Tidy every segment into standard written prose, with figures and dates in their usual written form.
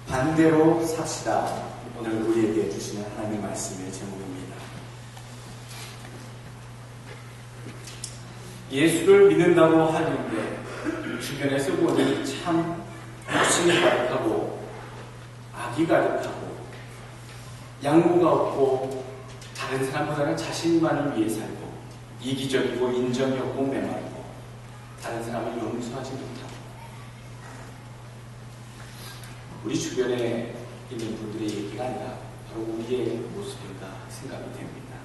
반대로 삽시다. 오늘 우리에게 주시는 하나님의 말씀의 제목입니다. 예수를 믿는다고 하는데 주변에서 보니 참 욕심이 가득하고 악이 가득하고 양보가 없고 다른 사람보다는 자신만을 위해 살고 이기적이고 인정이 없고 메마르고 다른 사람을 용서하지 못하고 우리 주변에 있는 분들의 얘기가 아니라 바로 우리의 모습인가 생각이 됩니다.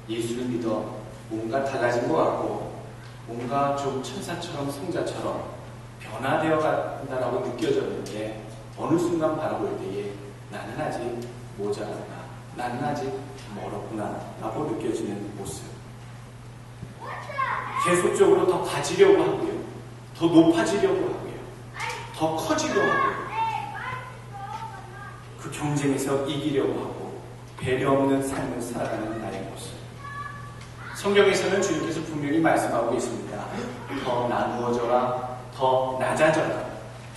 예수를 믿어 뭔가 달라진 것 같고 뭔가 좀 천사처럼 성자처럼 변화되어 간다라고 느껴졌는데 어느 순간 바라볼 때에 나는 아직 모자라구나, 나는 아직 멀었구나 라고 느껴지는 모습. 계속적으로 더 가지려고 하고요, 더 높아지려고 하고요, 더 커지려고 하고요, 그 경쟁에서 이기려고 하고 배려 없는 삶을 살아가는 나의 모습. 성경에서는 주님께서 분명히 말씀하고 계십니다. 더 나누어져라, 더 낮아져라,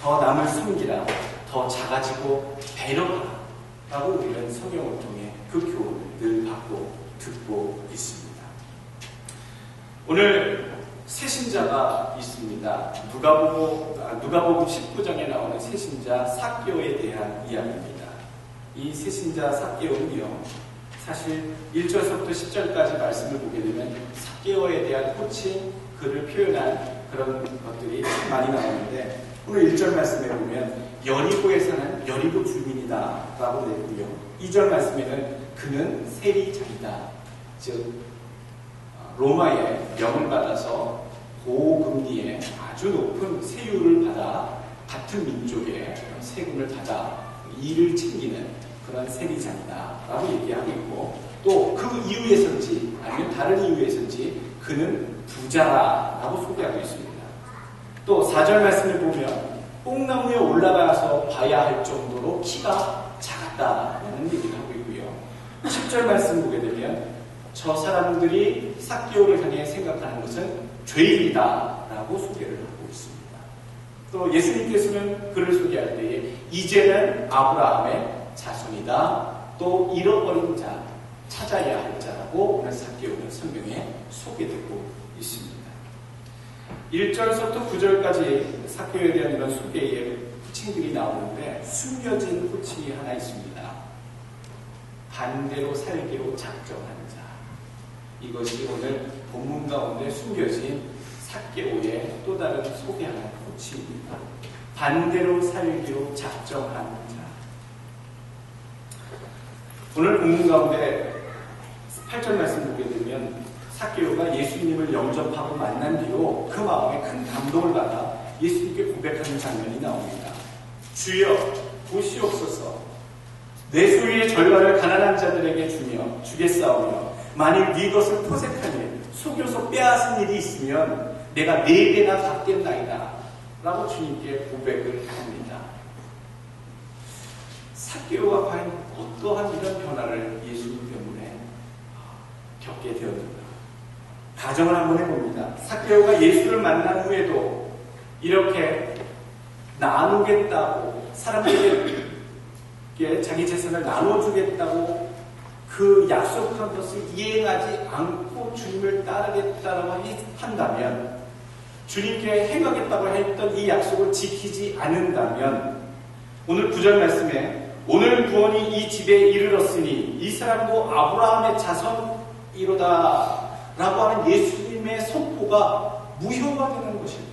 더 남을 섬기라, 더 작아지고 배려하라 라고 우리는 성경을 통해 그 교훈을 늘 받고 듣고 있습니다. 오늘 새신자가 있습니다. 누가복음 19장에 나오는 새신자 삭개오에 대한 이야기입니다. 이 새신자 삭개오는요, 사실 1절서부터 10절까지 말씀을 보게 되면 삭개오에 대한 호칭, 그를 표현한 그런 것들이 많이 나오는데 오늘 1절 말씀에 보면 여리고에 사는 여리고 주민이다 라고 되고요, 2절 말씀에는 그는 세리장이다, 즉 로마의 명을 받아서 고금리에 아주 높은 세율을 받아 같은 민족의 세금을 받아 일을 챙기는 그런 세리장이다 라고 얘기하고 있고, 또 그 이유에서인지 아니면 다른 이유에서인지 그는 부자라 라고 소개하고 있습니다. 또 4절 말씀을 보면 뽕나무에 올라가서 봐야 할 정도로 키가 작았다라는 얘기를 하고 있고요, 10절 말씀 보게 되면 저 사람들이 삭개오를 향해 생각하는 것은 죄인이다 라고 소개를 하고 있습니다. 또 예수님께서는 그를 소개할 때에 이제는 아브라함의 자손이다, 또 잃어버린 자, 찾아야 할 자라고 오늘 삭개오는 성경에 소개되고 있습니다. 1절부터 9절까지 삭개오에 대한 이런 소개의 호칭들이 나오는데 숨겨진 호칭이 하나 있습니다. 반대로 살기로 작정한 자. 이것이 오늘 본문 가운데 숨겨진 삭개오의 또 다른 소개하는 호칭입니다. 반대로 살기로 작정한 자. 오늘 본문 가운데 8절 말씀 보게 되면 삭개오가 예수님을 영접하고 만난 뒤로 그 마음에 큰 감동을 받아 예수님께 고백하는 장면이 나옵니다. 주여 보시옵소서, 내 소유의 절반을 가난한 자들에게 주겠사오며 만일 네 것을 토색하니 속여서 빼앗은 일이 있으면 내가 4배나 갚겠나이다 라고 주님께 고백을 합니다. 삭개오가 과연 어떠한 이런 변화를 예수님 때문에 겪게 되었는가? 가정을 한번 해봅니다. 삭개오가 예수를 만난 후에도 이렇게 나누겠다고, 사람들에게 자기 재산을 나눠주겠다고 그 약속한 것을 이행하지 않고 주님을 따르겠다라고 한다면, 주님께 행하겠다고 했던 이 약속을 지키지 않는다면, 오늘 9절 말씀에 오늘 구원이 이 집에 이르렀으니 이 사람도 아브라함의 자손이로다 라고 하는 예수님의 선포가 무효가 되는 것입니다.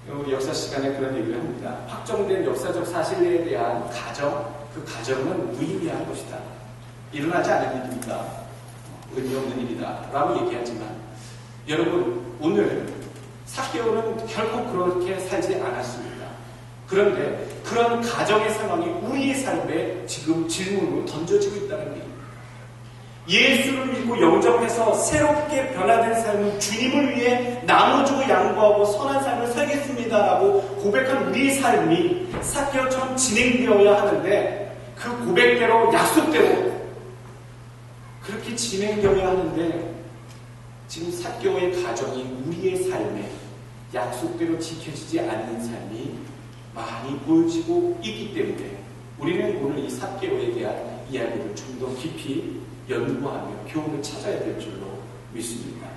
우리 역사 시간에 그런 얘기를 합니다. 확정된 역사적 사실에 대한 가정, 그 가정은 무의미한 것이다. 일어나지 않은 일입니다. 의미 없는 일이다 라고 얘기하지만, 여러분 오늘 삭개오는 결코 그렇게 살지 않았습니다. 그런데 그런 가정의 상황이 우리의 삶에 지금 질문으로 던져지고 있다는 얘기입니다. 예수를 믿고 영접해서 새롭게 변화된 삶은 주님을 위해 나눠주고 양보하고 선한 삶을 살겠습니다라고 고백한 우리의 삶이 삭개오처럼 진행되어야 하는데, 그 고백대로 약속대로 그렇게 진행되어야 하는데 지금 삭개오의 가정이 우리의 삶에 약속대로 지켜지지 않는 삶이 많이 보여지고 있기 때문에 우리는 오늘 이 삭개오에 대한 이야기를 좀 더 깊이 연구하며 교훈을 찾아야 될 줄로 믿습니다.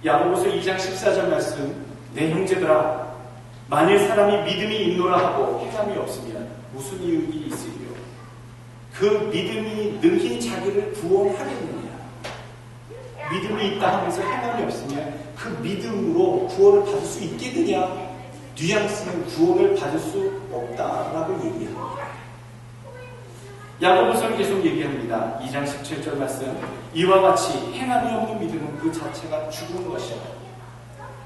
야고보서 2장 14절 말씀, 내 형제들아 만일 사람이 믿음이 있노라 하고 행함이 없으면 무슨 이익이 있으리요? 그 믿음이 능히 자기를 구원하겠느냐? 믿음이 있다 하면서 행함이 없으면 그 믿음으로 구원을 받을 수 있겠느냐? 뉘앙스는 구원을 받을 수 없다라고 얘기합니다. 야고보서는 계속 얘기합니다. 2장 17절 말씀, 이와 같이 행함이 없는 믿음은 그 자체가 죽은 것이다.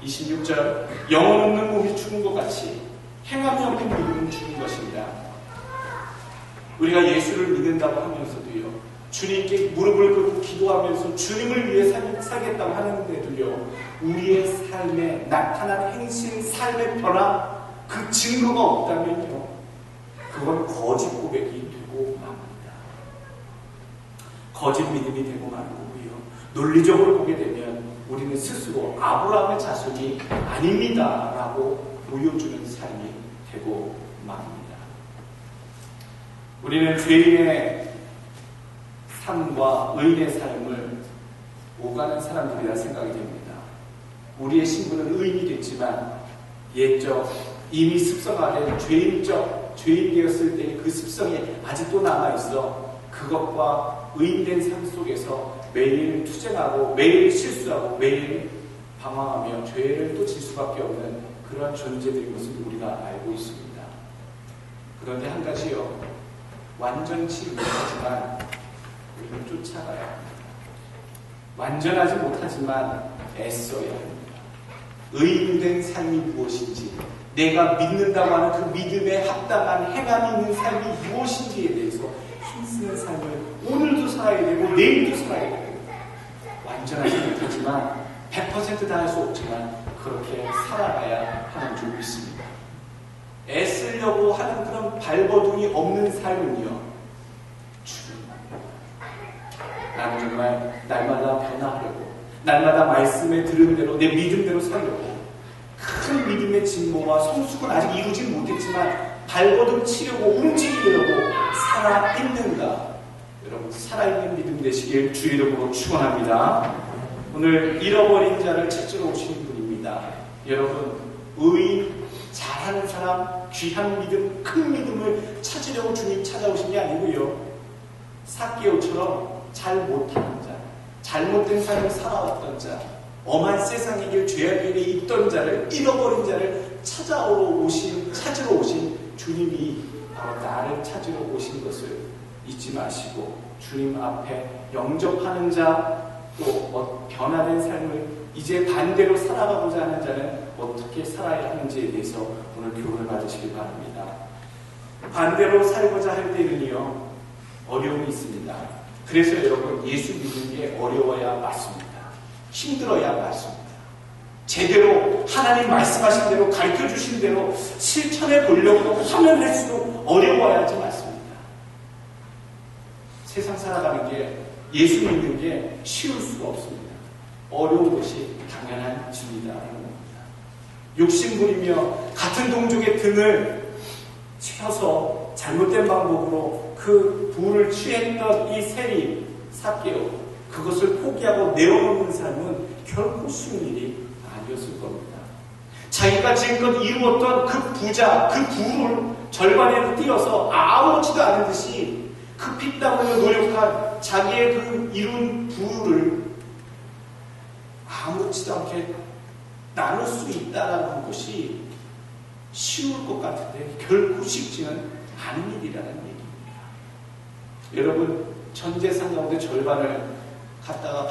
26절, 영혼 없는 몸이 죽은 것 같이 행함이 없는 믿음은 죽은 것입니다. 우리가 예수를 믿는다고 하면서도요, 주님께 무릎을 꿇고 기도하면서 주님을 위해 살겠다고 하는데도요, 우리의 삶에 나타난 행실, 삶의 변화, 그 증거가 없다면요, 그건 거짓 고백이 되고 맙니다. 거짓 믿음이 되고 마는 거고요. 논리적으로 보게 되면 우리는 스스로 아브라함의 자손이 아닙니다 라고 보여주는 삶이 되고 맙니다. 우리는 죄인의 삶과 의인의 삶을 오가는 사람들이라 생각이 됩니다. 우리의 신분은 의인이 됐지만 옛적 이미 습성화된 죄인 되었을 때의 그 습성이 아직도 남아있어 그것과 의인된 삶 속에서 매일 투쟁하고 매일 실수하고 매일 방황하며 죄를 또 질 수밖에 없는 그런 존재들인 것을 우리가 알고 있습니다. 그런데 한 가지요, 완전치 못하지만 우리는 쫓아가야 합니다. 완전하지 못하지만 애써야 합니다. 의인된 삶이 무엇인지, 내가 믿는다고 하는 그 믿음에 합당한 행함이 있는 삶이 무엇인지에 대해서 힘쓰는 삶을 오늘도 살아야 되고 내일도 살아야 되고, 완전하지 못하지만 100% 다 할 수 없지만 그렇게 살아가야 하는 줄 믿습니다. 애쓰려고 하는 그런 발버둥이 없는 삶은요, 죽음입니다. 나는 정말 날마다 변화하려고, 날마다 말씀에 들은 대로 내 믿음대로 살려고, 큰 믿음의 진모와 성숙은 아직 이루지 못했지만 발버둥 치려고 움직이려고 살아있는가? 여러분, 살아있는 믿음 되시길 주 이름으로 축원합니다. 오늘 잃어버린 자를 찾으러 오신 분입니다. 여러분, 의인, 잘하는 사람, 귀한 믿음, 큰 믿음을 찾으려고 주님 찾아오신 게 아니고요, 삭개오처럼 잘 못하는 자, 잘못된 삶을 살아왔던 자, 엄한 세상의 길, 죄악의 길에 있던 자를, 잃어버린 자를 찾으러 오신 주님이 바로 나를 찾으러 오신 것을 잊지 마시고, 주님 앞에 영접하는 자, 또 변화된 삶을 이제 반대로 살아가고자 하는 자는 어떻게 살아야 하는지에 대해서 오늘 교훈을 받으시기 바랍니다. 반대로 살고자 할 때는요, 어려움이 있습니다. 그래서 여러분, 예수 믿는 게 어려워야 맞습니다. 힘들어야 맞습니다. 제대로 하나님 말씀하신 대로 가르쳐주신 대로 실천해 보려고 하면 할수록 어려워야지 맞습니다. 세상 살아가는 게, 예수 믿는 게 쉬울 수가 없습니다. 어려운 것이 당연한 진리다라는 겁니다. 욕심부리며 같은 동족의 등을 쳐서 잘못된 방법으로 그 부를 취했던 이 세리 삭개오, 그것을 포기하고 내어놓는 삶은 결코 쉬운 일이 아니었을 겁니다. 자기가 지금껏 이루었던 그 부자, 그 부를 절반에 띄어서 아무렇지도 않은 듯이 그 피땀 흘려 노력한 자기의 그 이룬 부를 아무렇지도 않게 나눌 수 있다는 것이 쉬울 것 같은데 결코 쉽지는 않은 일이라는 얘기입니다. 여러분, 전 재산 가운데 절반을 갖다가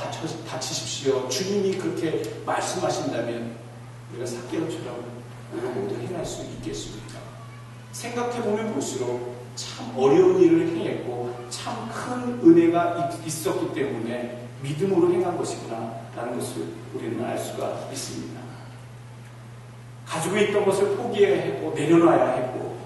바치십시오. 주님이 그렇게 말씀하신다면 우리가 삭개오처럼 우리가 모두 행할 수 있겠습니까? 생각해보면 볼수록 참 어려운 일을 행했고 참 큰 은혜가 있었기 때문에 믿음으로 행한 것이구나 라는 것을 우리는 알 수가 있습니다. 가지고 있던 것을 포기해야 했고 내려놔야 했고,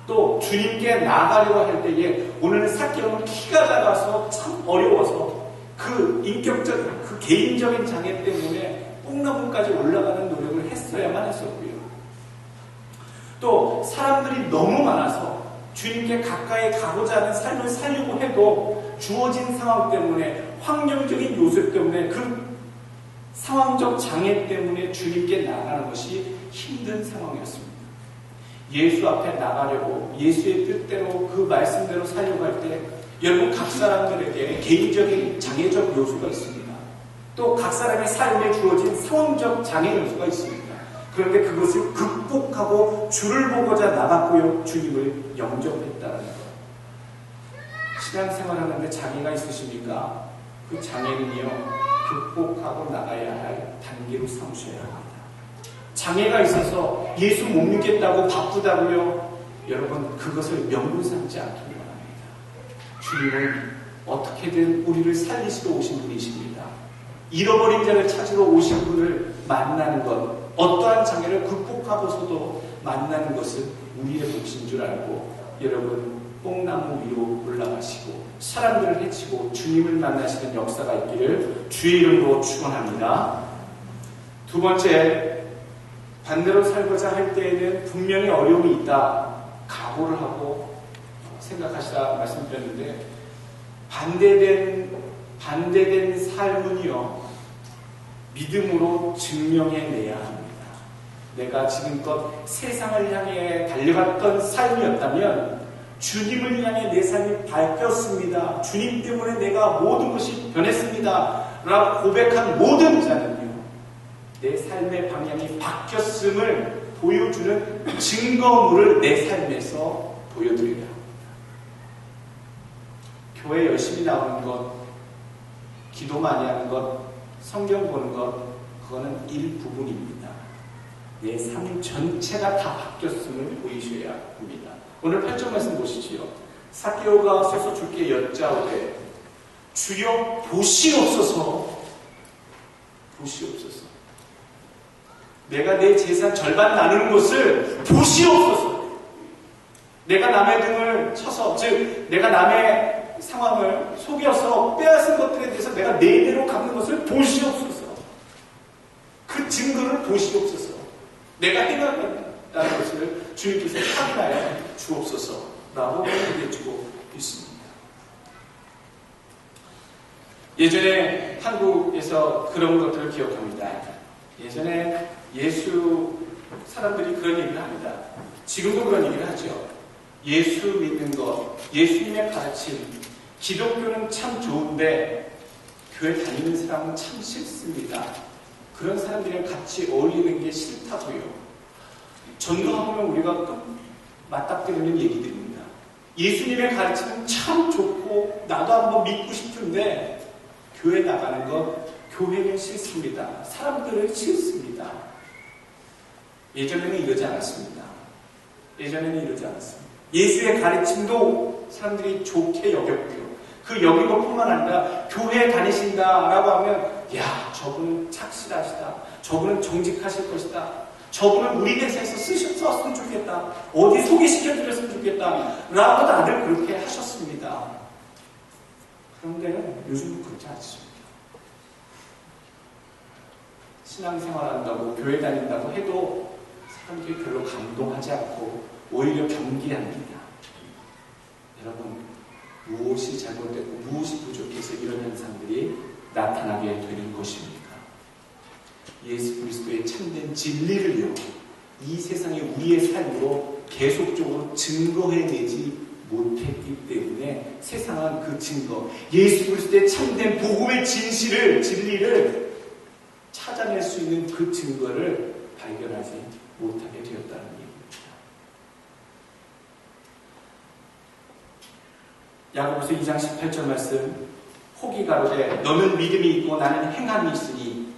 또 주님께 나가려고 할 때에 오늘 삭개오는 키가 작아서 참 어려워서 그 인격적, 그 개인적인 장애 때문에 뽕나무까지 올라가는 노력을 했어야만 했었고요. 또 사람들이 너무 많아서 주님께 가까이 가고자 하는 삶을 살려고 해도 주어진 상황 때문에, 환경적인 요소 때문에, 그 상황적 장애 때문에 주님께 나가는 것이 힘든 상황이었습니다. 예수 앞에 나가려고 예수의 뜻대로 그 말씀대로 살려고 할 때 여러분, 각 사람들에게 개인적인 장애적 요소가 있습니다. 또 각 사람의 삶에 주어진 상황적 장애 요소가 있습니다. 그런데 그것을 극복하고 주를 보고자 나갔고요, 주님을 영접했다는 것. 신앙생활하는데 장애가 있으십니까? 그 장애는요, 극복하고 나가야 할 단계로 삼으셔야 합니다. 장애가 있어서 예수 못 믿겠다고 바쁘다고요, 여러분, 그것을 명분 삼지 않기를 바랍니다. 주님은 어떻게든 우리를 살리시러 오신 분이십니다. 잃어버린 자를 찾으러 오신 분을 만나는 것, 어떠한 장애를 극복하고서도 만나는 것은 우리의 몫인 줄 알고, 여러분, 뽕나무 위로 올라가시고 사람들을 해치고 주님을 만나시는 역사가 있기를 주의 이름으로 축원합니다. 두 번째, 반대로 살고자 할 때에는 분명히 어려움이 있다, 각오를 하고 생각하시라 말씀드렸는데, 반대된 삶은요, 믿음으로 증명해내야 합니다. 내가 지금껏 세상을 향해 달려갔던 삶이었다면 주님을 향해 내 삶이 바뀌었습니다. 주님 때문에 내가 모든 것이 변했습니다. 라고 고백한 모든 자는요, 내 삶의 방향이 바뀌었음을 보여주는 증거물을 내 삶에서 보여드려야 합니다. 교회 열심히 나오는 것, 기도 많이 하는 것, 성경 보는 것, 그거는 일부분입니다. 내 삶 전체가 다 바뀌었음을 보이셔야 합니다. 오늘 8절 말씀 보시지요. 삭개오가 서서 주께 여짜오되 주여 보시옵소서. 보시옵소서. 내가 내 재산 절반 나누는 것을 보시옵소서. 내가 남의 등을 쳐서, 즉 내가 남의 상황을 속여서 빼앗은 것들에 대해서 내가 내대로 갚는 것을 보시옵소서. 그 증거를 보시옵소서. 내가 행하겠다는 것을 주님께서 확인하여 주옵소서라고 얘기해주고 있습니다. 예전에 한국에서 그런 것들을 기억합니다. 예전에 예수 사람들이 그런 얘기를 합니다. 지금도 그런 얘기를 하죠. 예수 믿는 것, 예수님의 가르침, 기독교는 참 좋은데 교회 다니는 사람은 참 싫습니다. 그런 사람들이랑 같이 어울리는 게 싫다고요. 전도하면 우리가 또 맞닥뜨리는 얘기들입니다. 예수님의 가르침은 참 좋고 나도 한번 믿고 싶은데 교회 나가는 것, 교회는 싫습니다. 사람들은 싫습니다. 예전에는 이러지 않았습니다. 예수의 가르침도 사람들이 좋게 여겼고요. 그 여긴 것뿐만 아니라 교회에 다니신다라고 하면, 야, 저분은 착실하시다. 저분은 정직하실 것이다. 저분은 우리 회사에서 쓰셨으면 좋겠다. 어디 소개시켜드렸으면 좋겠다. 라고 다들 그렇게 하셨습니다. 그런데 요즘은 그렇지 않습니다. 신앙생활한다고 교회 다닌다고 해도 사람들이 별로 감동하지 않고 오히려 경계합니다. 여러분, 무엇이 잘못됐고 무엇이 부족해서 이런 현상들이 나타나게 되는 것입니까? 예수 그리스도의 참된 진리를요, 이 세상에 우리의 삶으로 계속적으로 증거해내지 못했기 때문에 세상은 그 증거, 예수 그리스도의 참된 복음의 진리를 찾아낼 수 있는 그 증거를 발견하지 못하게 되었다는 얘기입니다. 야고보서 2장 18절 말씀, 혹이 가로되 너는 믿음이 있고 나는 행함이 있으니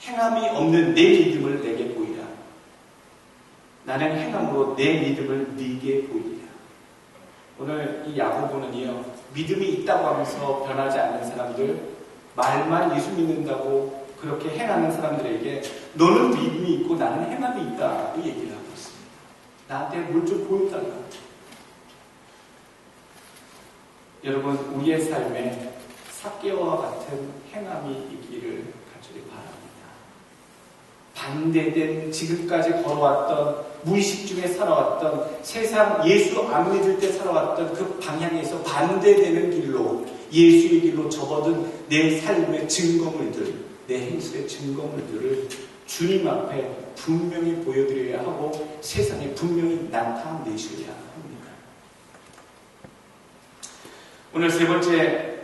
행함이 없는 내 믿음을 내게 보이라. 나는 행함으로 내 믿음을 네게 보이리라. 오늘 이 야고보는요, 믿음이 있다고 하면서 변하지 않는 사람들, 말만 예수 믿는다고 그렇게 행하는 사람들에게 너는 믿음이 있고 나는 행함이 있다고 얘기를 하고 있습니다. 나한테 뭘 좀 보여달라. 여러분, 우리의 삶에 삭개오와 같은 행함이 있기를 간절히 바랍니다. 반대된 지금까지 걸어왔던 무의식 중에 살아왔던 세상 예수 안 믿을 때 살아왔던 그 방향에서 반대되는 길로 예수의 길로 접어든 내 삶의 증거물들, 내 행실의 증거물들을 주님 앞에 분명히 보여드려야 하고 세상에 분명히 나타내셔야 합니다. 오늘 세 번째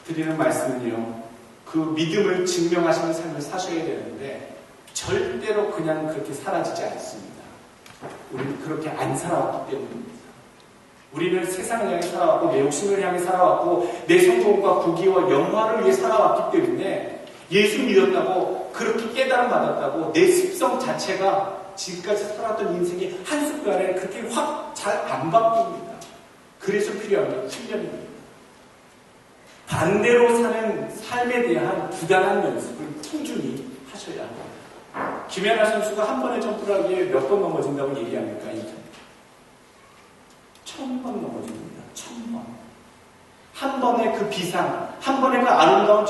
드리는 말씀은요, 그 믿음을 증명하시는 삶을 사셔야 되는데 절대로 그냥 그렇게 사라지지 않습니다. 우리는 그렇게 안 살아왔기 때문입니다. 우리는 세상을 향해 살아왔고 내 욕심을 향해 살아왔고 내 성공과 부귀와 영화를 위해 살아왔기 때문에 예수 믿었다고 그렇게 깨달음 받았다고 내 습성 자체가 지금까지 살았던 인생이 한순간에 그렇게 확 잘 안 바뀝니다. 그래서 필요한 게 훈련입니다. 반대로 사는 삶에 대한 부단한 연습을 꾸준히 하셔야 합니다. 김연아 선수가 한 번에 점프를 하기에 몇 번 넘어진다고 얘기합니까? 1000번 넘어집니다. 1000번. 한 번의 그 비상, 한 번의 그 아름다운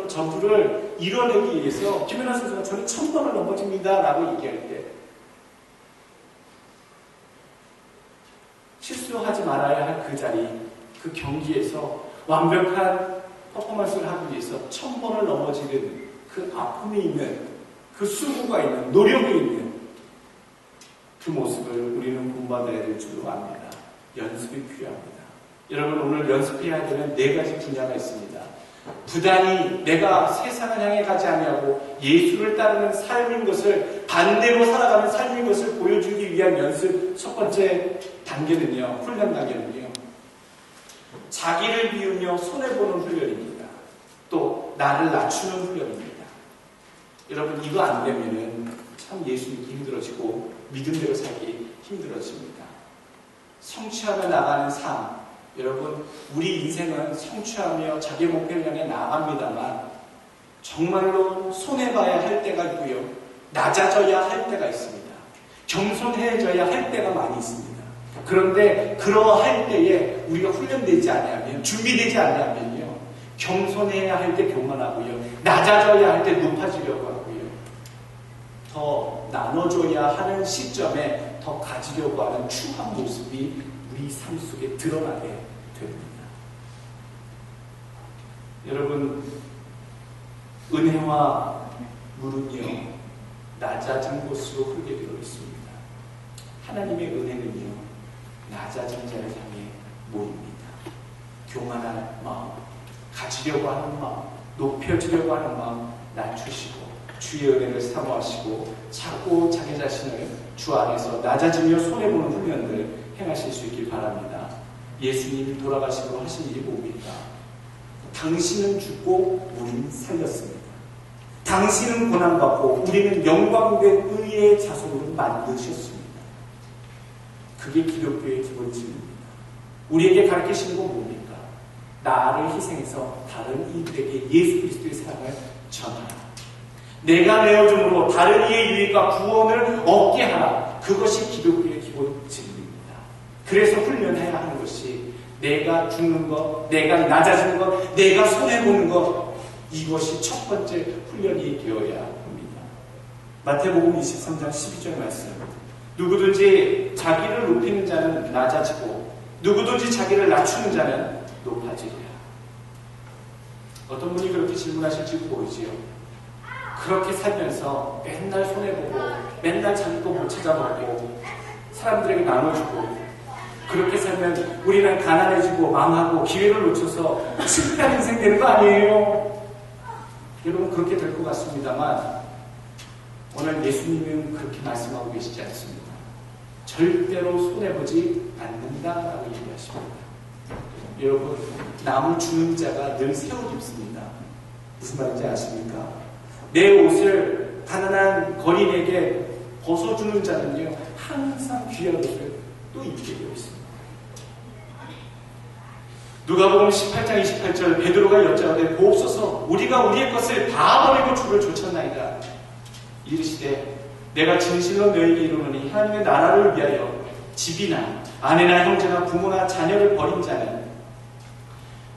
점프를 이뤄내기 위해서 김연아 선수가 저는 1000번을 넘어집니다 라고 얘기할 때 실수하지 말아야 할 그 자리, 그 경기에서 완벽한 퍼포먼스를 하기 위해서 1000번을 넘어지는 그 아픔이 있는, 그 수고가 있는, 노력이 있는 그 모습을 우리는 본받아야 될 줄로 압니다. 연습이 필요합니다. 여러분, 오늘 연습해야 되는 4가지 분야가 있습니다. 부단히 내가 세상을 향해 가지 아니하고 예수를 따르는 삶인 것을, 반대로 살아가는 삶인 것을 보여주기 위한 연습 첫 번째 단계는요, 훈련 단계는요, 자기를 비우며 손해보는 훈련입니다. 또 나를 낮추는 훈련입니다. 여러분, 이거 안 되면은 참 예수 믿기 힘들어지고 믿음대로 살기 힘들어집니다. 성취하며 나가는 삶, 여러분, 우리 인생은 성취하며 자기 목표를 향해 나갑니다만 정말로 손해봐야 할 때가 있고요, 낮아져야 할 때가 있습니다. 겸손해져야 할 때가 많이 있습니다. 그런데 그러할 때에 우리가 훈련되지 않으면, 준비되지 않으면요, 겸손해야 할 때 교만하고요, 낮아져야 할 때 높아지려고 하고요, 더 나눠줘야 하는 시점에 더 가지려고 하는 추한 모습이 우리 삶 속에 드러나게 됩니다. 여러분, 은혜와 물은요, 낮아진 곳으로 흐르게 되어 있습니다. 하나님의 은혜는요, 낮아진 자를 향해 모입니다. 교만한 마음, 가지려고 하는 마음, 높여지려고 하는 마음 낮추시고 주의 은혜를 사모하시고 자꾸 자기 자신을 주 안에서 낮아지며 손해보는 훈련들 행하실 수 있길 바랍니다. 예수님이 돌아가시고 하신 일이 뭡니까? 당신은 죽고 우리는 살렸습니다. 당신은 고난받고 우리는 영광된 의의 자손으로 만드셨습니다. 그게 기독교의 기본집입니다. 우리에게 가르치시는 건 뭡니까? 나를 희생해서 다른 이들에게 예수 그리스도의 사랑을 전하라. 내가 내어줌으로 다른 이의 유익과 구원을 얻게 하라. 그것이 기독교의 기본집입니다. 그래서 훈련해야 하는 것이 내가 죽는 것, 내가 낮아지는 것, 내가 손해보는 것, 이것이 첫 번째 훈련이 되어야 합니다. 마태복음 23장 12절 말씀, 누구든지 자기를 높이는 자는 낮아지고 누구든지 자기를 낮추는 자는 높아지리라. 어떤 분이 그렇게 질문하실지 보이지요. 그렇게 살면서 맨날 손해보고 맨날 자기 거 못 찾아먹고 사람들에게 나눠주고 그렇게 살면 우리는 가난해지고 망하고 기회를 놓쳐서 실패한 인생 되는 거 아니에요? 여러분, 그렇게 될 것 같습니다만 오늘 예수님은 그렇게 말씀하고 계시지 않습니다. 절대로 손해보지 않는다라고 얘기하십니다. 여러분, 남을 주는 자가 늘 새옷 입습니다. 무슨 말인지 아십니까? 내 옷을 가난한 거린에게 벗어주는 자는요, 항상 귀한 옷을 또 입게 되어 있습니다. 누가복음 18장 28절, 베드로가 여짜오되 보옵소서, 우리가 우리의 것을 다 버리고 주를 좇았나이다. 이르시되 내가 진실로 너희에게 이르노니 하나님의 나라를 위하여 집이나 아내나 형제나 부모나 자녀를 버린 자는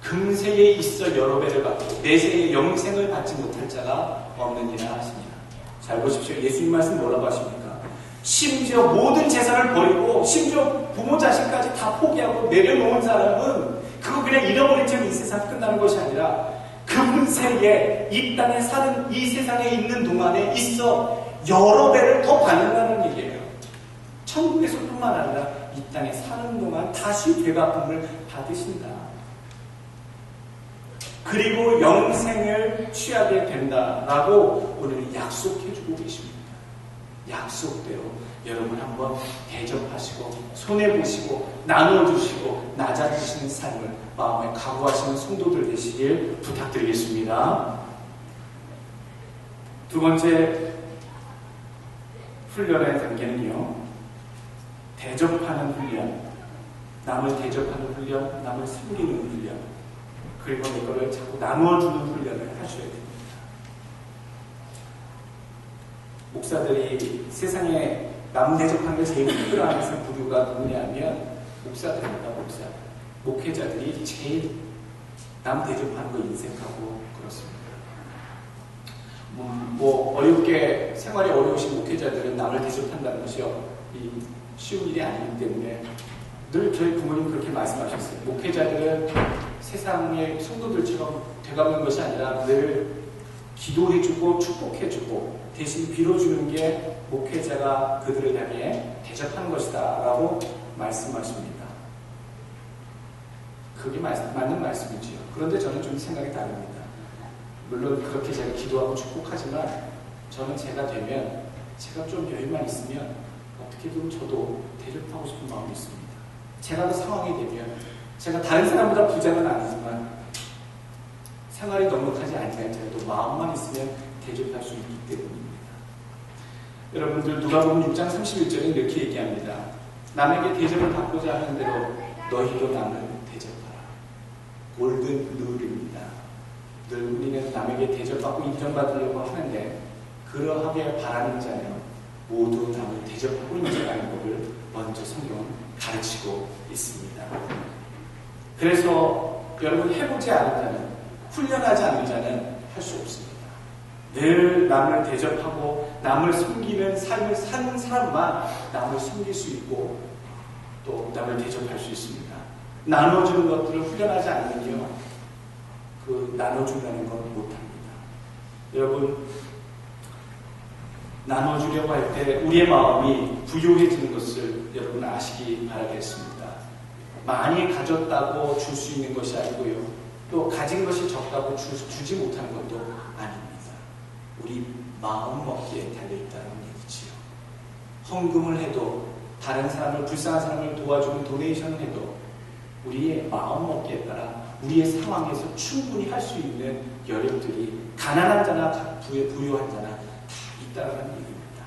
금세에 있어 여러 배를 받고 내세에 영생을 받지 못할 자가 없느니라 하시니라. 잘 보십시오. 예수님 말씀 뭐라고 하십니까? 심지어 모든 재산을 버리고 심지어 부모 자식까지 다 포기하고 내려놓은 사람은 그거 그냥 잃어버린 채로 이 세상 끝나는 것이 아니라 금세에 이 땅에 사는 이 세상에 있는 동안에 있어 여러 배를 더 받는다는 얘기예요. 천국에서뿐만 아니라 이 땅에 사는 동안 다시 되갚음을 받으신다. 그리고 영생을 취하게 된다라고 오늘 약속해주고 계십니다. 약속대로 여러분 한번 대접하시고 손해보시고 나눠주시고 낮아지시는 삶을 마음에 각오하시는 성도들 되시길 부탁드리겠습니다. 두 번째 훈련의 단계는요, 대접하는 훈련, 남을 대접하는 훈련, 남을 섬기는 훈련, 그리고 이거를 자꾸 나누어주는 훈련을 하셔야 됩니다. 목사들이 세상에 남 대접하는 게 제일 힘들어하는 부류가 누구냐면 목사들입니다. 목사들. 목회자들이 제일 남 대접하는 거 인색하고 그렇습니다. 어렵게 생활이 어려우신 목회자들은 남을 대접한다는 것이 쉬운 일이 아니기 때문에 늘 저희 부모님 그렇게 말씀하셨어요. 목회자들은 세상의 성도들처럼 돼가는 것이 아니라 늘 기도해주고 축복해주고 대신 빌어주는 게 목회자가 그들을 향해 대접하는 것이다 라고 말씀하십니다. 그게 맞는 말씀이지요. 그런데 저는 좀 생각이 다릅니다. 물론 그렇게 제가 기도하고 축복하지만 저는 제가 되면 제가 좀 여유만 있으면 어떻게든 저도 대접하고 싶은 마음이 있습니다. 제가 그 상황이 되면 제가 다른 사람보다 부자는 아니지만 생활이 넉넉하지 않더라도 마음만 있으면 대접할 수 있기 때문입니다. 여러분들 누가복음 6장 31절에 이렇게 얘기합니다. 남에게 대접을 받고자 하는 대로 너희도 남을 대접하라. 골든 룰입니다. 늘 우리는 남에게 대접받고 인정받으려고 하는데 그러하게 바라는 자는 모두 남을 대접하고 인정하는 법을 먼저 성경은 가르치고 있습니다. 그래서 여러분 해보지 않은 자는, 훈련하지 않은 자는 할 수 없습니다. 늘 남을 대접하고 남을 섬기는 삶을 사는 사람만 남을 섬길 수 있고 또 남을 대접할 수 있습니다. 나눠주는 것들을 훈련하지 않으면요, 그 나눠준다는 건 못합니다. 여러분, 나눠주려고 할 때 우리의 마음이 부요해지는 것을 여러분 아시기 바라겠습니다. 많이 가졌다고 줄 수 있는 것이 아니고요, 또 가진 것이 적다고 주지 못하는 것도 아닙니다. 우리 마음 먹기에 달려있다는 얘기지요. 헌금을 해도, 다른 사람을, 불쌍한 사람을 도와주는 도네이션을 해도 우리의 마음 먹기에 따라 우리의 상황에서 충분히 할 수 있는 여력들이 가난한 자나 부유한 자나 다 있다는 얘기입니다.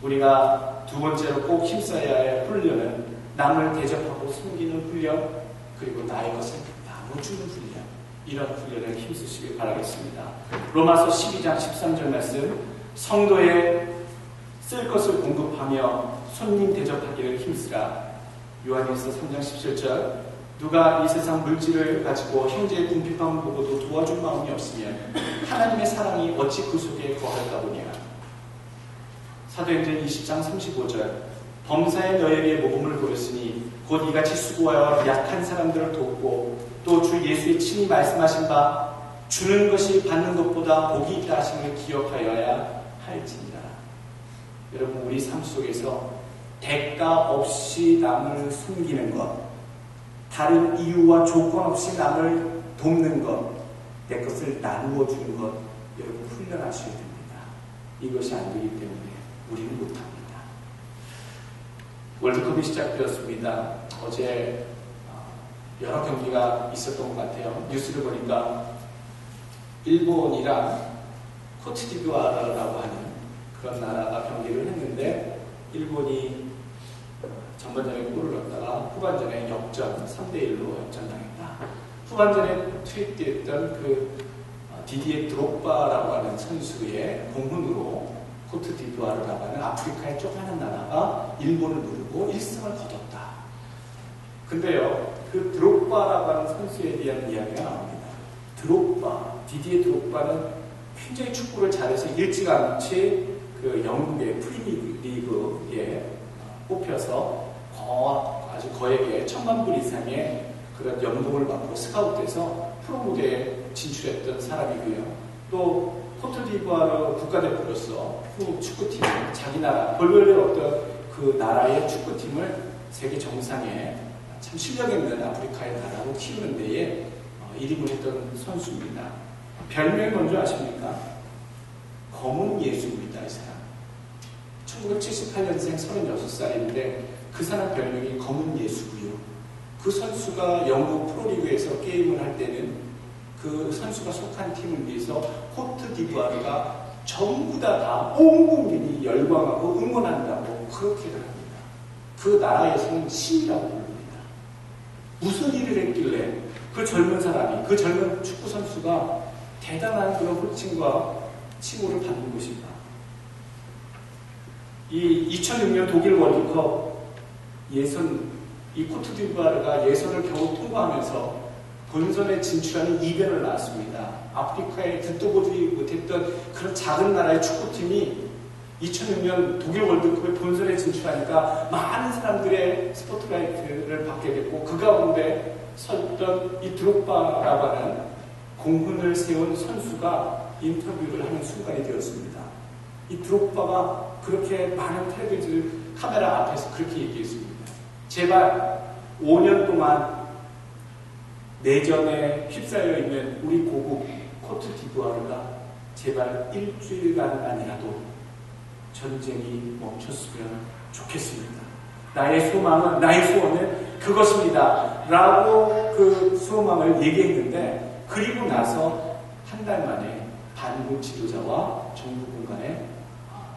우리가 두 번째로 꼭 힘써야 할 훈련은 남을 대접하고 섬기는 훈련, 그리고 나의 것을 나눠주는 훈련, 이런 훈련을 힘쓰시길 바라겠습니다. 로마서 12장 13절 말씀, 성도에 쓸 것을 공급하며 손님 대접하기를 힘쓰라. 요한일서 3장 17절, 누가 이 세상 물질을 가지고 형제의 궁핍함을 보고도 도와줄 마음이 없으면 하나님의 사랑이 어찌 그 속에 거할까 보냐. 사도행전 20장 35절, 범사에 너에게 모범을 보였으니 곧 이같이 수고하여 약한 사람들을 돕고 또 주 예수의 친히 말씀하신 바 주는 것이 받는 것보다 복이 있다 하심을 기억하여야 할지니라. 여러분, 우리 삶 속에서 대가 없이 남을 섬기는 것, 다른 이유와 조건 없이 남을 돕는 것, 내 것을 나누어 주는 것, 여러분 훈련하셔야 됩니다. 이것이 안 되기 때문에 우리는 못합니다. 월드컵이 시작되었습니다. 어제 여러 경기가 있었던 것 같아요. 뉴스를 보니까 일본이랑 코트디부아르라고 하는 그런 나라가 경기를 했는데 일본이 전반전에 골을 넣었다가 후반전에 역전, 3대1로 역전당했다. 후반전에 투입됐던 그 디디에 드록바라고 하는 선수의 공훈으로 코트디부아르라고 하는 아프리카의 조그마한 나라가 일본을 누르고 1승을 거뒀다. 근데요, 그 드록바라고 하는 선수에 대한 이야기가 나옵니다. 디디에 드록바는 굉장히 축구를 잘해서 일찌감치 그 영국의 프리미리그에 뽑혀서 아주 거액의 1,000만 불 이상의 그런 연봉을 받고 스카웃돼서 프로 무대에 진출했던 사람이고요. 또 코트디부아르 국가대표로서 축구팀을 자기 나라 볼베르 어떤 그 나라의 축구팀을 세계 정상에 참 실력 있는 아프리카의 나라로 키우는 데에 일임을 했던 선수입니다. 별명이 뭔지 아십니까? 검은 예수입니다. 이 사람 1978년생 36살인데 그 사람 별명이 검은 예수고요. 그 선수가 영국 프로리그에서 게임을 할 때는 그 선수가 속한 팀을 위해서 코트디부아르가 전부 다 온 국민이 열광하고 응원한다고 그렇게들 합니다. 그 나라에서는 신이라고 부릅니다. 무슨 일을 했길래 그 젊은 사람이, 그 젊은 축구 선수가 대단한 그런 호칭과 칭호를 받는 것인가? 이 2006년 독일 월드컵 이 코트디부아르가 예선을 겨우 통과하면서 본선에 진출하는 이변을 낳았습니다. 아프리카에 듣도 보지 못했던 그런 작은 나라의 축구팀이 2006년 독일 월드컵에 본선에 진출하니까 많은 사람들의 스포트라이트를 받게 됐고 그 가운데 섰던 이 드록바라고 하는 공훈을 세운 선수가 인터뷰를 하는 순간이 되었습니다. 이 드록바가 그렇게 많은 텔레비전 카메라 앞에서 그렇게 얘기했습니다. 제발 5년 동안 내전에 휩싸여 있는 우리 고국 코트디부아르가 제발 일주일간만이라도 전쟁이 멈췄으면 좋겠습니다. 나의 소망은, 나의 소원은 그것입니다. 라고 그 소망을 얘기했는데 그리고 나서 한 달 만에 반군 지도자와 정부군 간에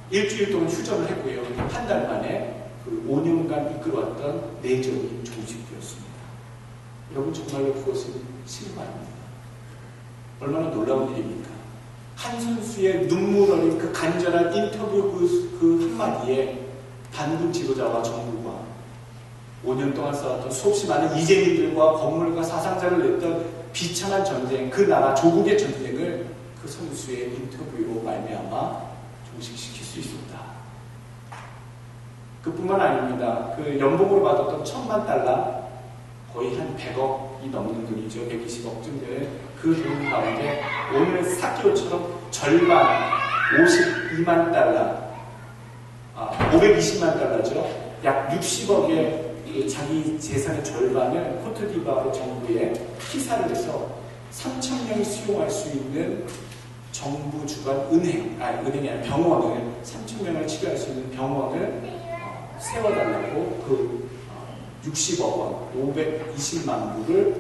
일주일 동안 휴전을 했고요. 한 달 만에 그 5년간 이끌어왔던 내전이 종식되었습니다. 여러분 정말로 그것은 신발입니다. 얼마나 놀라운 일입니까? 한 선수의 눈물 어린 그 간절한 인터뷰 그 한마디에 반군 지도자와 정부가 5년 동안 싸웠던 수없이 많은 이재민들과 건물과 사상자를 냈던 비참한 전쟁, 그 나라 조국의 전쟁을 그 선수의 인터뷰로 말미암아 종식시킬 수 있습니다. 그뿐만 아닙니다. 그 연봉으로 받았던 1,000만 달러, 거의 한 100억이 넘는 돈이죠. 120억쯤 되는 그 돈 가운데 오늘 사키오처럼 절반 52만 달러, 520만 달러죠. 약 60억의 자기 재산의 절반을 코트디부아르 정부에 희사를 해서 3,000명이 수용할 수 있는 정부 주관 은행이 아니라 병원을 3,000명을 치료할 수 있는 병원을 세워달라고 그 60억 원, 520만 불을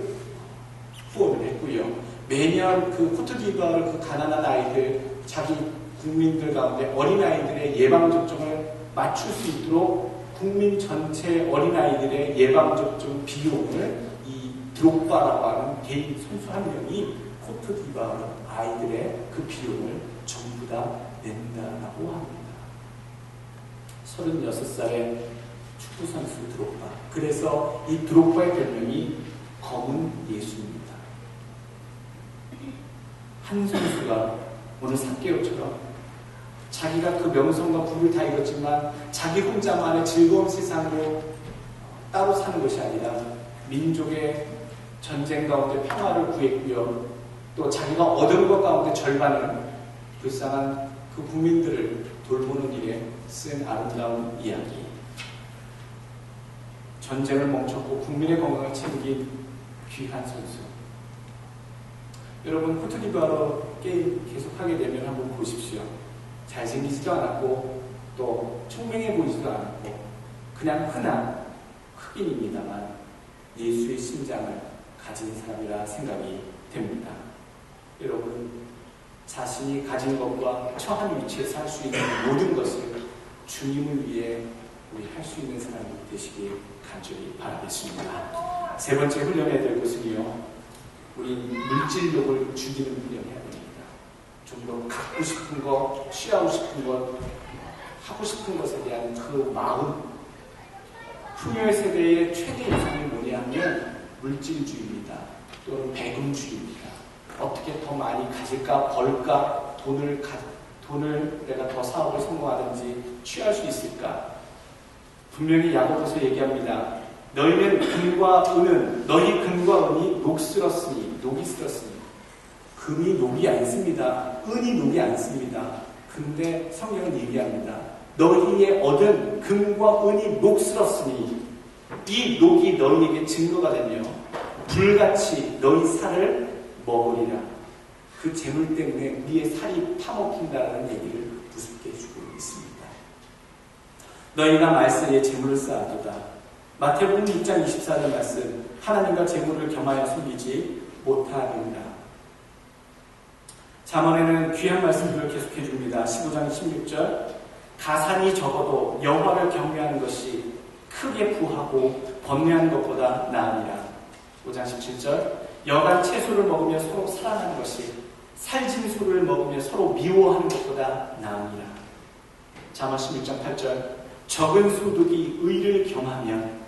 후원을 했고요. 매년 그 코트디부아르 그 가난한 아이들, 자기 국민들 가운데 어린아이들의 예방접종을 맞출 수 있도록 국민 전체 어린아이들의 예방접종 비용을 이 드록바라고 하는 개인 선수 한 명이 코트디부아르 아이들의 그 비용을 전부 다 낸다라고 합니다. 36살의 축구선수 드록바. 그래서 이 드록바의 별명이 검은 예수입니다. 한 선수가 오늘 사케오처럼 자기가 그 명성과 부를 다 이뤘지만 자기 혼자만의 즐거운 세상으로 따로 사는 것이 아니라 민족의 전쟁 가운데 평화를 구했고요. 또 자기가 얻은 것 가운데 절반을 불쌍한 그 국민들을 돌보는 일에 쓴 아름다운 이야기. 전쟁을 멈췄고 국민의 건강을 챙긴 귀한 선수. 여러분 코트디부아르 게임 계속하게 되면 한번 보십시오. 잘생기지도 않았고 또 총명해 보이지도 않았고 그냥 흔한 흑인입니다만 예수의 심장을 가진 사람이라 생각이 됩니다. 여러분 자신이 가진 것과 처한 위치에 살 수 있는 모든 것을 주님을 위해 우리 할 수 있는 사람이 되시길 간절히 바라겠습니다. 세 번째 훈련해야 될 것은요. 우리 물질욕을 죽이는 훈련해야 됩니다. 좀 더 갖고 싶은 것, 취하고 싶은 것, 하고 싶은 것에 대한 그 마음. 풍요의 세대의 최대 이상이 뭐냐면 물질주의입니다. 또는 배금주의입니다. 어떻게 더 많이 가질까, 벌까, 돈을 내가 더 사업을 성공하든지 취할 수 있을까? 분명히 야고보서 얘기합니다. 너희는 금과 은은 너희 금과 은이 녹이 쓸었으니 금이 녹이 않습니다. 은이 녹이 않습니다. 근데 성경은 얘기합니다. 너희의 얻은 금과 은이 녹슬었으니 이 녹이 너희에게 증거가 되며 불같이 너희 살을 먹으리라. 그 재물 때문에 우리의 살이 파먹힌다는 얘기를 우습게 해주고 있습니다. 너희가 말세에 재물을 쌓아두다. 마태복음 6장 24절 말씀. 하나님과 재물을 겸하여 섬기지 못하느니라. 잠언에는 귀한 말씀들을 계속해 줍니다. 15장 16절. 가산이 적어도 여호와를 경외하는 것이 크게 부하고 번뇌하는 것보다 나으니라. 5장 17절. 여간 채소를 먹으며 서로 사랑하는 것이 살진 소를 먹으며 서로 미워하는 것보다 나으니라. 잠언 16장 8절. 적은 소득이 의를 겸하면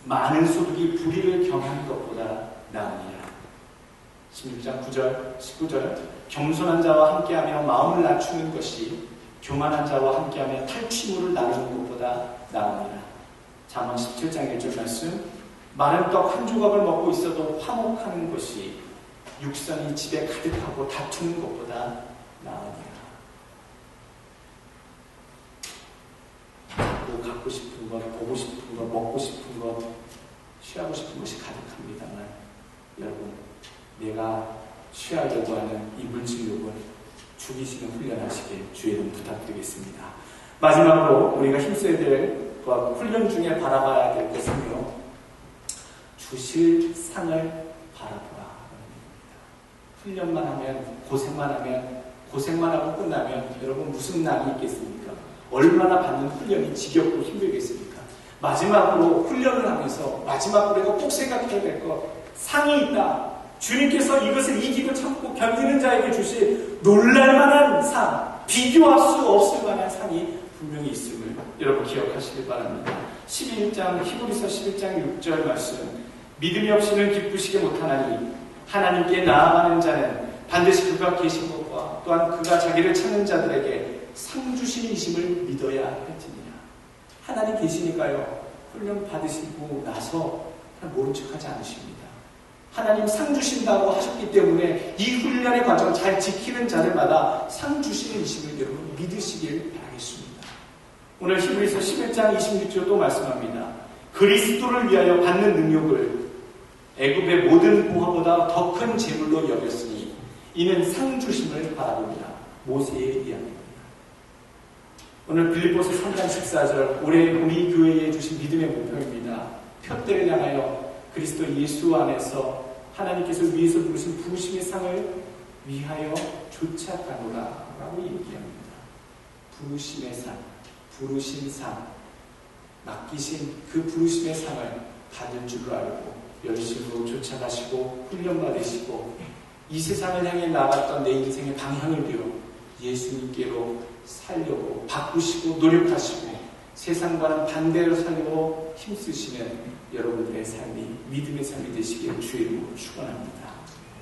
많은 소득이 불의를 겸하는 것보다 나으니라. 16장 9절, 19절. 겸손한 자와 함께하며 마음을 낮추는 것이 교만한 자와 함께하며 탈취물을 나누는 것보다 나으니라. 잠언 17장 1절 말씀. 마른 떡 한 조각을 먹고 있어도 화목하는 것이 육선이 집에 가득하고 다투는 것보다 나으니라. 갖고 싶은 것, 보고 싶은 것, 먹고 싶은 것, 취하고 싶은 것이 가득합니다만 여러분, 내가 취하려고 하는 이 물질욕을 죽이시는 훈련하시길 주의 이름 부탁드리겠습니다. 마지막으로 우리가 힘써야 될 것, 훈련 중에 바라봐야 될 것은요, 주실 상을 바라보라. 훈련만 하면, 고생만 하고 끝나면 여러분 무슨 낙이 있겠습니까? 얼마나 받는 훈련이 지겹고 힘들겠습니까? 마지막으로 훈련을 하면서 마지막으로 내가 꼭 생각해야 될 것, 상이 있다. 주님께서 이것을 이기고 참고 견디는 자에게 주실 놀랄만한 상, 비교할 수 없을 만한 상이 분명히 있음을 여러분 기억하시길 바랍니다. 히브리서 11장 6절 말씀. 믿음이 없이는 기쁘시게 못하나니 하나님께 나아가는 자는 반드시 그가 계신 것과 또한 그가 자기를 찾는 자들에게 상 주신이심을 믿어야 할지니라. 하나님 계시니까요, 훈련 받으시고 나서 모른 척하지 않으십니다. 하나님 상 주신다고 하셨기 때문에 이 훈련의 과정 잘 지키는 자들마다 상 주시는 이심을 여러분 믿으시길 바라겠습니다. 오늘 히브리서 11장 26절 또 말씀합니다. 그리스도를 위하여 받는 능력을 애굽의 모든 보화보다 더 큰 재물로 여겼으니 이는 상 주심을 바라봅니다. 모세의 이야기입니다. 오늘 빌립보서 3장 14절 올해 우리 교회에 주신 믿음의 목표입니다. 표대를 향하여 그리스도 예수 안에서 하나님께서 위에서 부르신 부르심의 상을 위하여 쫓아가노라 라고 얘기합니다. 부르심의 상, 부르신 상, 맡기신 그 부르심의 상을 받을 줄 알고 열심으로 쫓아가시고 훈련받으시고 이 세상을 향해 나갔던 내 인생의 방향을요, 예수님께로 살려고 바꾸시고 노력하시고 세상과는 반대로 살려고 힘쓰시는 여러분들의 삶이 믿음의 삶이 되시기를 주의 이름으로 축원합니다.